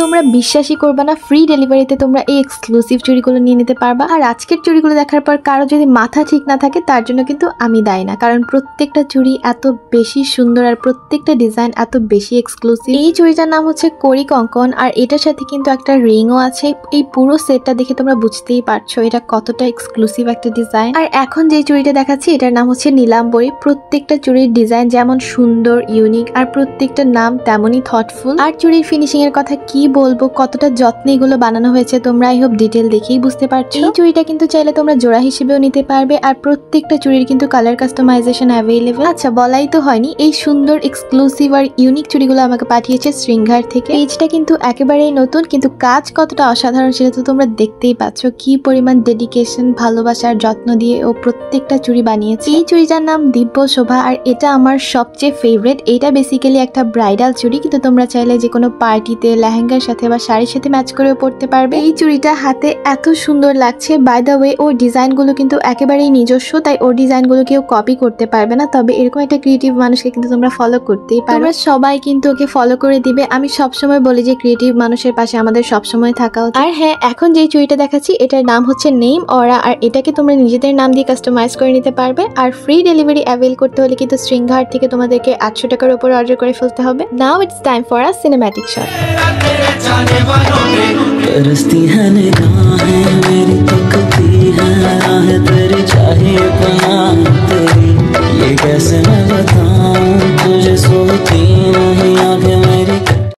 তোমরা বিশ্বাসই করবে না, ফ্রি ডেলিভারিতে তোমরা এই এক্সক্লুসিভ চুড়িগুলো নিয়ে নিতে পারবা। আর আজকের চুড়িগুলো দেখার পর কারো যদি মাথা ঠিক না থাকে তার জন্য কিন্তু আমি দায়ী না, কারণ প্রত্যেকটা চুড়ি এত বেশি সুন্দর আর প্রত্যেকটা ডিজাইন এত বেশি এক্সক্লুসিভ। এই চুড়িটার নাম হচ্ছে কড়ি কঙ্কন, আর এটার সাথে কিন্তু একটা রিংও আছে। এই পুরো সেটটা দেখে তোমরা বুঝতেই পারছো এটা কতটা এক্সক্লুসিভ একটা ডিজাইন। আর এখন যে চুড়িটা দেখাচ্ছি এটার নাম হচ্ছে নীলাম্বরী। প্রত্যেকটা চুড়ির ডিজাইন যেমন সুন্দর, ইউনিক, আর প্রত্যেকটা নাম তেমনই থটফুল। আর চুড়ির ফিনিশিং এর কথা কি বলবো, কতটা যত্নে এগুলো বানানো হয়েছে তোমরা আই হোপ ডিটেল দেখেই বুঝতে পারছো। এই চুড়িটা কিন্তু চাইলে তোমরা জোড়া হিসেবেও নিতে পারবে, আর প্রত্যেকটা চুড়ির কিন্তু কালার কাস্টমাইজেশন অ্যাভেলেবল। আচ্ছা, বলাই তো হয়নি, এই সুন্দর এক্সক্লুসিভ আর ইউনিক চুড়িগুলো আমাকে পাঠিয়েছে শৃঙ্গার থেকে। পেজটা কিন্তু একেবারেই নতুন, কিন্তু কাজ কতটা অসাধারণ সেটা তো তোমরা দেখতেই পাচ্ছ। কি পরিমাণ ডেডিকেশন, ভালোবাসা আর যত্ন দিয়ে ও প্রত্যেকটা চুড়ি বানিয়েছে। এই চুড়িটার নাম দিব্য শোভা, আর এটা আমার সবচেয়ে ফেভারিট। এটা বেসিক্যালি একটা ব্রাইডাল চুড়ি, কিন্তু তোমরা চাইলে যে কোনো পার্টিতে লেহেঙ্গার সাথে বা শাড়ির সাথে ম্যাচ করেও পরতে পারবে। এই চুড়িটা হাতে এত সুন্দর লাগছে। বাই দ্য ওয়ে, ওর ডিজাইনগুলো কিন্তু একেবারেই নিজস্ব, তাই ওর ডিজাইনগুলো কেউ কপি করতে পারবে না। তবে এরকম একটা ক্রিয়েটিভ মানুষকে কিন্তু তোমরা ফলো করতেই পারো। তোমরা সবাই কিন্তু ওকে ফলো করে দিবে। আমি সবসময় বলি যে ক্রিয়েটিভ মানুষের পাশে আমাদের সবসময় থাকা উচিত। আর হ্যাঁ, এখন যে চুড়িটা দেখাচ্ছি এটার নাম হচ্ছে নেম অরা, আর এটাকে তোমরা নিজেদের নাম দিয়ে কাস্টমাইজ করে নিতে পারবে। আর ফ্রি ডেলিভারি অ্যাভেল করতে হলে কিন্তু শৃঙ্গার থেকে তোমাদেরকে 800 টাকার উপরে অর্ডার করে ফেলতে হবে। Now it's time for a cinematic shot. तरसती है निगाहें मेरी, तकती है राह तेरी, चाहिए पनाह